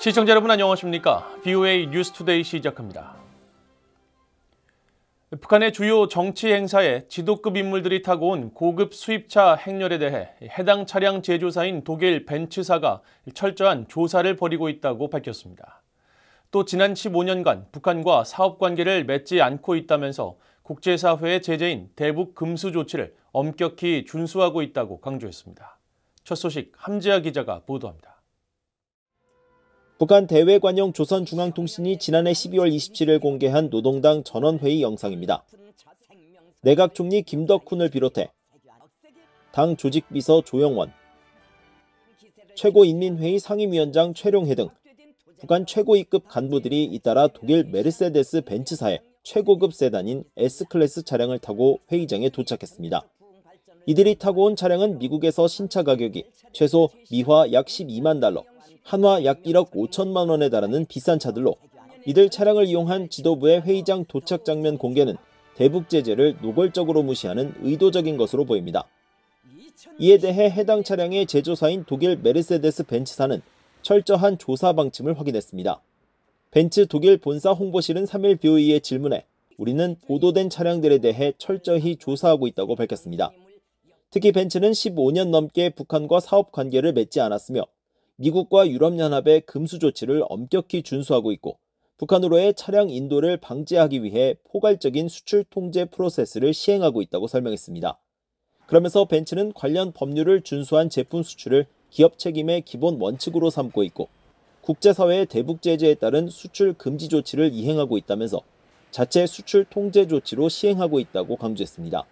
시청자 여러분 안녕하십니까? VOA 뉴스투데이 시작합니다. 북한의 주요 정치 행사에 지도급 인물들이 타고 온 고급 수입차 행렬에 대해 해당 차량 제조사인 독일 벤츠사가 철저한 조사를 벌이고 있다고 밝혔습니다. 또 지난 15년간 북한과 사업 관계를 맺지 않고 있다면서 국제사회의 제재인 대북 금수 조치를 엄격히 준수하고 있다고 강조했습니다. 첫 소식 함지아 기자가 보도합니다. 북한 대외관용 조선중앙통신이 지난해 12월 27일 공개한 노동당 전원회의 영상입니다. 내각 총리 김덕훈을 비롯해 당 조직비서 조영원, 최고인민회의 상임위원장 최룡해 등 북한 최고위급 간부들이 잇따라 독일 메르세데스 벤츠사의 최고급 세단인 S클래스 차량을 타고 회의장에 도착했습니다. 이들이 타고 온 차량은 미국에서 신차 가격이 최소 미화 약 12만 달러, 한화 약 1억 5천만 원에 달하는 비싼 차들로 이들 차량을 이용한 지도부의 회의장 도착 장면 공개는 대북 제재를 노골적으로 무시하는 의도적인 것으로 보입니다. 이에 대해 해당 차량의 제조사인 독일 메르세데스 벤츠사는 철저한 조사 방침을 확인했습니다. 벤츠 독일 본사 홍보실은 3일 BOE의 질문에 우리는 보도된 차량들에 대해 철저히 조사하고 있다고 밝혔습니다. 특히 벤츠는 15년 넘게 북한과 사업 관계를 맺지 않았으며 미국과 유럽연합의 금수 조치를 엄격히 준수하고 있고 북한으로의 차량 인도를 방지하기 위해 포괄적인 수출 통제 프로세스를 시행하고 있다고 설명했습니다. 그러면서 벤츠는 관련 법률을 준수한 제품 수출을 기업 책임의 기본 원칙으로 삼고 있고 국제사회의 대북 제재에 따른 수출 금지 조치를 이행하고 있다면서 자체 수출 통제 조치로 시행하고 있다고 강조했습니다.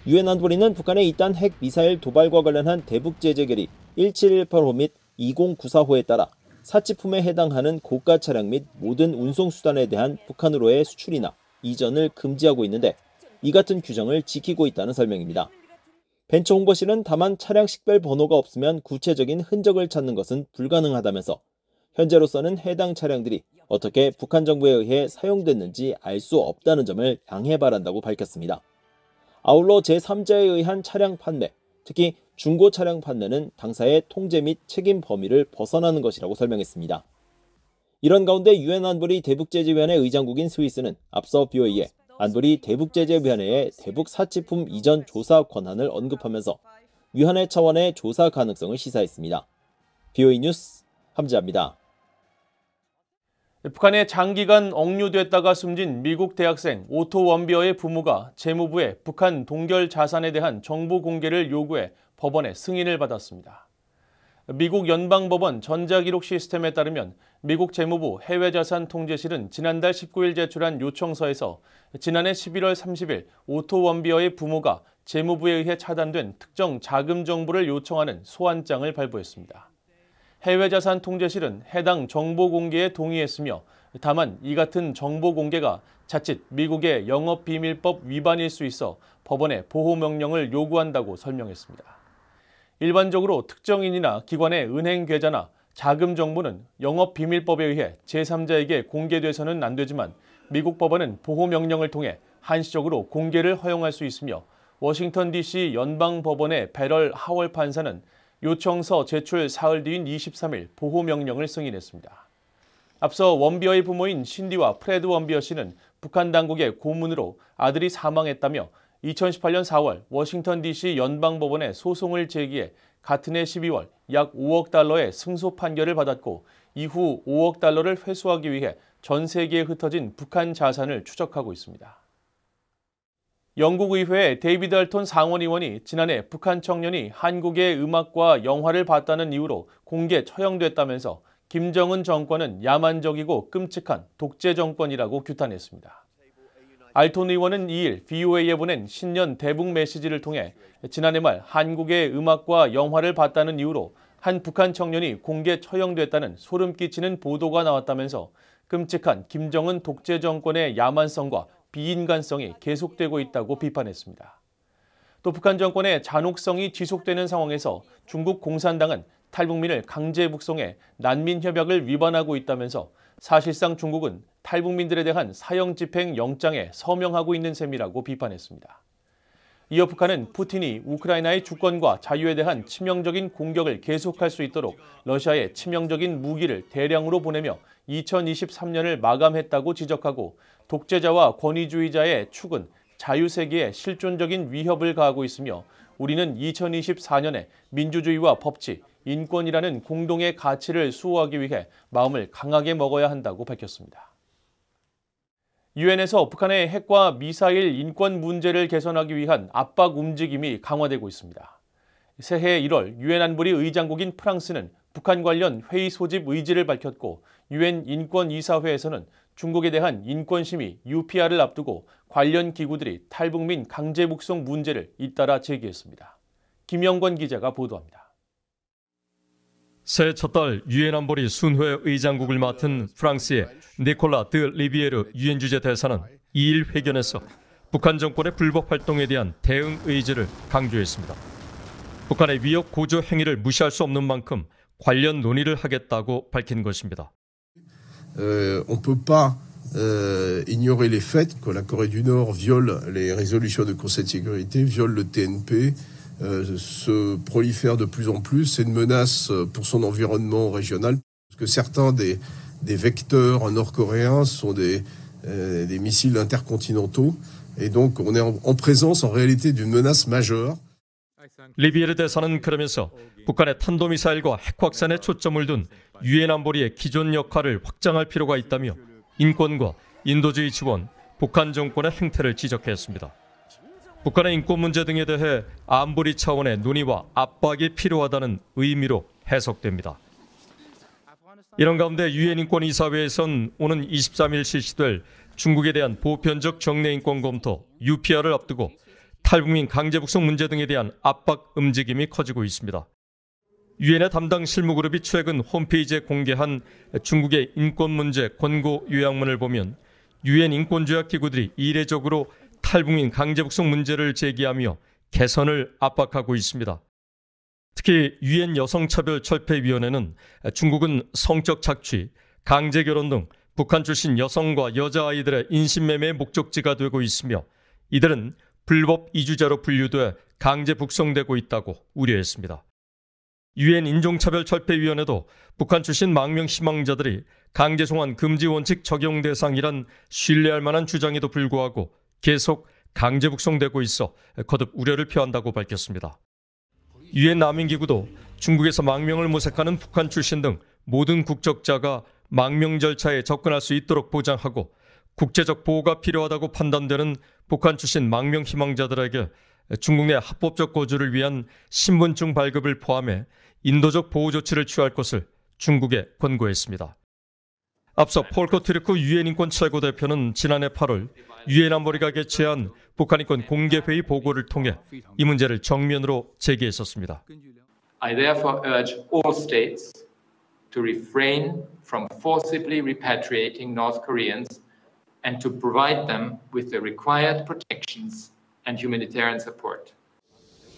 유엔 안보리는 북한의 이딴 핵 미사일 도발과 관련한 대북 제재 결의 1718호 및 2094호에 따라 사치품에 해당하는 고가 차량 및 모든 운송수단에 대한 북한으로의 수출이나 이전을 금지하고 있는데 이 같은 규정을 지키고 있다는 설명입니다. 벤츠 홍보실은 다만 차량 식별 번호가 없으면 구체적인 흔적을 찾는 것은 불가능하다면서 현재로서는 해당 차량들이 어떻게 북한 정부에 의해 사용됐는지 알 수 없다는 점을 양해 바란다고 밝혔습니다. 아울러 제3자에 의한 차량 판매, 특히 중고 차량 판매는 당사의 통제 및 책임 범위를 벗어나는 것이라고 설명했습니다. 이런 가운데 유엔 안보리 대북제재위원회 의장국인 스위스는 앞서 BOE에 안보리 대북제재위원회의 대북 사치품 이전 조사 권한을 언급하면서 위원회 차원의 조사 가능성을 시사했습니다. BOE 뉴스 함지아입니다. 북한에 장기간 억류됐다가 숨진 미국 대학생 오토 원비어의 부모가 재무부에 북한 동결 자산에 대한 정보 공개를 요구해 법원의 승인을 받았습니다. 미국 연방법원 전자기록 시스템에 따르면 미국 재무부 해외자산통제실은 지난달 19일 제출한 요청서에서 지난해 11월 30일 오토 원비어의 부모가 재무부에 의해 차단된 특정 자금 정보를 요청하는 소환장을 발부했습니다. 해외자산통제실은 해당 정보 공개에 동의했으며 다만 이 같은 정보 공개가 자칫 미국의 영업비밀법 위반일 수 있어 법원에 보호명령을 요구한다고 설명했습니다. 일반적으로 특정인이나 기관의 은행 계좌나 자금 정보는 영업비밀법에 의해 제3자에게 공개돼서는 안 되지만 미국 법원은 보호명령을 통해 한시적으로 공개를 허용할 수 있으며 워싱턴 DC 연방법원의 베럴 하월 판사는 요청서 제출 사흘 뒤인 23일 보호명령을 승인했습니다. 앞서 원비어의 부모인 신디와 프레드 원비어 씨는 북한 당국의 고문으로 아들이 사망했다며 2018년 4월 워싱턴 DC 연방법원에 소송을 제기해 같은 해 12월 약 5억 달러의 승소 판결을 받았고 이후 5억 달러를 회수하기 위해 전 세계에 흩어진 북한 자산을 추적하고 있습니다. 영국 의회의 데이비드 알톤 상원의원이 지난해 북한 청년이 한국의 음악과 영화를 봤다는 이유로 공개 처형됐다면서 김정은 정권은 야만적이고 끔찍한 독재 정권이라고 규탄했습니다. 알톤 의원은 2일 VOA에 보낸 신년 대북 메시지를 통해 지난해 말 한국의 음악과 영화를 봤다는 이유로 한 북한 청년이 공개 처형됐다는 소름 끼치는 보도가 나왔다면서 끔찍한 김정은 독재 정권의 야만성과 비인간성이 계속되고 있다고 비판했습니다. 또 북한 정권의 잔혹성이 지속되는 상황에서 중국 공산당은 탈북민을 강제 북송해 난민협약을 위반하고 있다면서 사실상 중국은 탈북민들에 대한 사형 집행 영장에 서명하고 있는 셈이라고 비판했습니다. 이어 북한은 푸틴이 우크라이나의 주권과 자유에 대한 치명적인 공격을 계속할 수 있도록 러시아에 치명적인 무기를 대량으로 보내며 2023년을 마감했다고 지적하고 독재자와 권위주의자의 축은 자유세계에 실존적인 위협을 가하고 있으며 우리는 2024년에 민주주의와 법치, 인권이라는 공동의 가치를 수호하기 위해 마음을 강하게 먹어야 한다고 밝혔습니다. 유엔에서 북한의 핵과 미사일 인권 문제를 개선하기 위한 압박 움직임이 강화되고 있습니다. 새해 1월 유엔 안보리 의장국인 프랑스는 북한 관련 회의 소집 의지를 밝혔고 유엔 인권이사회에서는 중국에 대한 인권심의 UPR을 앞두고 관련 기구들이 탈북민 강제 북송 문제를 잇따라 제기했습니다. 김영권 기자가 보도합니다. 새해 첫 달 유엔 안보리 순회 의장국을 맡은 프랑스의 니콜라 드 리비에르 유엔 주재 대사는 2일 회견에서 북한 정권의 불법 활동에 대한 대응 의지를 강조했습니다. 북한의 위협 고조 행위를 무시할 수 없는 만큼 관련 논의를 하겠다고 밝힌 것입니다. On peut pas ignorer les faits que la Corée du Nord viole les résolutions du Conseil de sécurité, viole le TNP, se prolifère de plus en plus. C'est une menace pour son environnement régional. Parce que certains des vecteurs nord-coréens sont des missiles intercontinentaux. Et donc on est en présence en réalité d'une menace majeure. 리비에르 대사는 그러면서 북한의 탄도미사일과 핵 확산에 초점을 둔 유엔 안보리의 기존 역할을 확장할 필요가 있다며 인권과 인도주의 지원, 북한 정권의 행태를 지적했습니다. 북한의 인권 문제 등에 대해 안보리 차원의 논의와 압박이 필요하다는 의미로 해석됩니다. 이런 가운데 유엔 인권이사회에선 오는 23일 실시될 중국에 대한 보편적 정례 인권 검토 UPR을 앞두고 탈북민 강제 북송 문제 등에 대한 압박 움직임이 커지고 있습니다. 유엔의 담당 실무그룹이 최근 홈페이지에 공개한 중국의 인권 문제 권고 요약문을 보면 유엔 인권조약 기구들이 이례적으로 탈북민 강제 북송 문제를 제기하며 개선을 압박하고 있습니다. 특히 유엔 여성차별철폐위원회는 중국은 성적 착취, 강제 결혼 등 북한 출신 여성과 여자아이들의 인신매매의 목적지가 되고 있으며 이들은 불법 이주자로 분류돼 강제 북송되고 있다고 우려했습니다. 유엔 인종차별철폐위원회도 북한 출신 망명 희망자들이 강제 송환 금지 원칙 적용 대상이란 신뢰할 만한 주장에도 불구하고 계속 강제 북송되고 있어 거듭 우려를 표한다고 밝혔습니다. 유엔 난민기구도 중국에서 망명을 모색하는 북한 출신 등 모든 국적자가 망명 절차에 접근할 수 있도록 보장하고 국제적 보호가 필요하다고 판단되는 북한 출신 망명 희망자들에게 중국 내 합법적 거주를 위한 신분증 발급을 포함해 인도적 보호 조치를 취할 것을 중국에 권고했습니다. 앞서 폴커 트르크 유엔 인권 최고대표는 지난해 8월 유엔 안보리가 개최한 북한 인권 공개회의 보고를 통해 이 문제를 정면으로 제기했었습니다. I therefore urge all states to refrain from forcibly repatriating North Koreans and to provide them with the required protections and humanitarian support.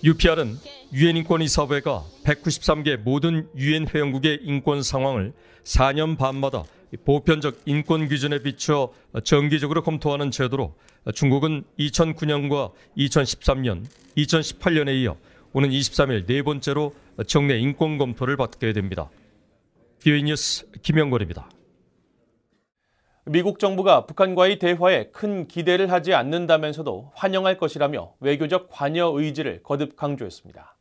UPR은 유엔 인권이사회가 193개 모든 유엔 회원국의 인권 상황을 4년 반마다 보편적 인권 기준에 비추어 정기적으로 검토하는 제도로 중국은 2009년과 2013년, 2018년에 이어 오는 23일 네 번째로 정례 인권 검토를 받게 됩니다. BOE 뉴스 김영걸입니다. 미국 정부가 북한과의 대화에 큰 기대를 하지 않는다면서도 환영할 것이라며 외교적 관여 의지를 거듭 강조했습니다.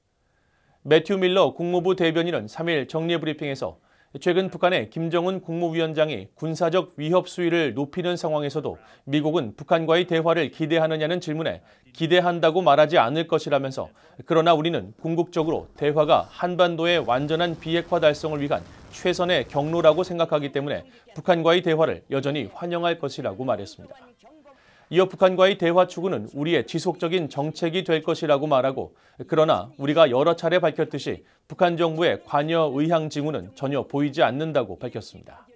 매튜 밀러 국무부 대변인은 3일 정례 브리핑에서 최근 북한의 김정은 국무위원장이 군사적 위협 수위를 높이는 상황에서도 미국은 북한과의 대화를 기대하느냐는 질문에 기대한다고 말하지 않을 것이라면서 그러나 우리는 궁극적으로 대화가 한반도의 완전한 비핵화 달성을 위한 최선의 경로라고 생각하기 때문에 북한과의 대화를 여전히 환영할 것이라고 말했습니다. 이어 북한과의 대화 추구는 우리의 지속적인 정책이 될 것이라고 말하고 그러나 우리가 여러 차례 밝혔듯이 북한 정부의 관여 의향 징후는 전혀 보이지 않는다고 밝혔습니다.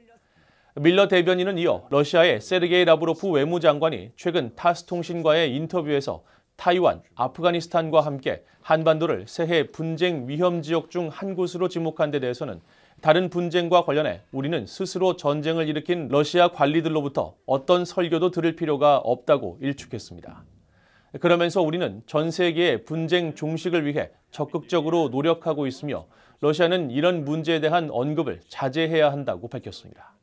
밀러 대변인은 이어 러시아의 세르게이 라브로프 외무장관이 최근 타스 통신과의 인터뷰에서 타이완, 아프가니스탄과 함께 한반도를 새해 분쟁 위험 지역 중 한 곳으로 지목한 데 대해서는 다른 분쟁과 관련해 우리는 스스로 전쟁을 일으킨 러시아 관리들로부터 어떤 설교도 들을 필요가 없다고 일축했습니다. 그러면서 우리는 전 세계의 분쟁 종식을 위해 적극적으로 노력하고 있으며 러시아는 이런 문제에 대한 언급을 자제해야 한다고 밝혔습니다.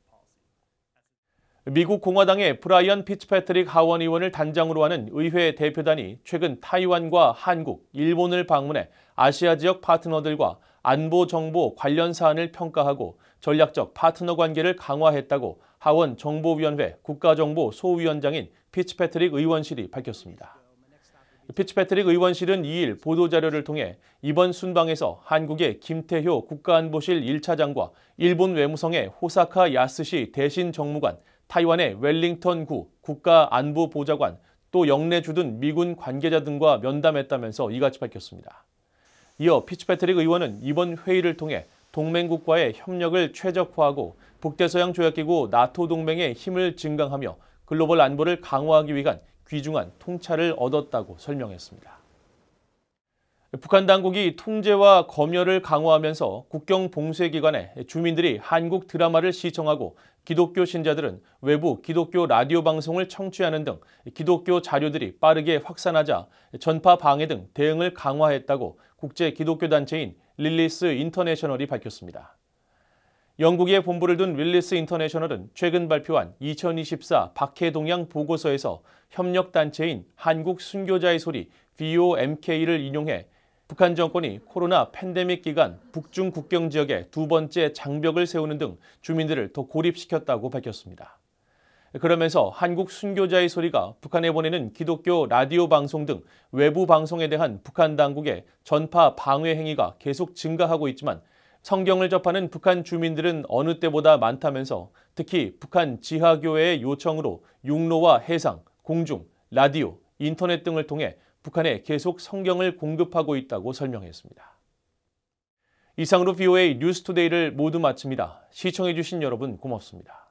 미국 공화당의 브라이언 피츠패트릭 하원 의원을 단장으로 하는 의회 대표단이 최근 타이완과 한국, 일본을 방문해 아시아 지역 파트너들과 안보 정보 관련 사안을 평가하고 전략적 파트너 관계를 강화했다고 하원 정보위원회 국가정보 소위원장인 피츠패트릭 의원실이 밝혔습니다. 피츠패트릭 의원실은 2일 보도자료를 통해 이번 순방에서 한국의 김태효 국가안보실 1차장과 일본 외무성의 호사카 야스시 대신 정무관, 타이완의 웰링턴 구 국가안보보좌관, 또 영내주 등 미군 관계자 등과 면담했다면서 이같이 밝혔습니다. 이어 피츠패트릭 의원은 이번 회의를 통해 동맹국과의 협력을 최적화하고 북대서양 조약기구 나토 동맹의 힘을 증강하며 글로벌 안보를 강화하기 위한 귀중한 통찰을 얻었다고 설명했습니다. 북한 당국이 통제와 검열을 강화하면서 국경 봉쇄 기간에 주민들이 한국 드라마를 시청하고 기독교 신자들은 외부 기독교 라디오 방송을 청취하는 등 기독교 자료들이 빠르게 확산하자 전파 방해 등 대응을 강화했다고 국제 기독교 단체인 릴리스 인터내셔널이 밝혔습니다. 영국에 본부를 둔 릴리스 인터내셔널은 최근 발표한 2024 박해 동향 보고서에서 협력단체인 한국 순교자의 소리 VOMK를 인용해 북한 정권이 코로나 팬데믹 기간 북중 국경 지역에 두 번째 장벽을 세우는 등 주민들을 더 고립시켰다고 밝혔습니다. 그러면서 한국 순교자의 소리가 북한에 보내는 기독교 라디오 방송 등 외부 방송에 대한 북한 당국의 전파 방해 행위가 계속 증가하고 있지만 성경을 접하는 북한 주민들은 어느 때보다 많다면서 특히 북한 지하교회의 요청으로 육로와 해상, 공중, 라디오, 인터넷 등을 통해 북한에 계속 성경을 공급하고 있다고 설명했습니다. 이상으로 VOA 뉴스투데이를 모두 마칩니다. 시청해주신 여러분 고맙습니다.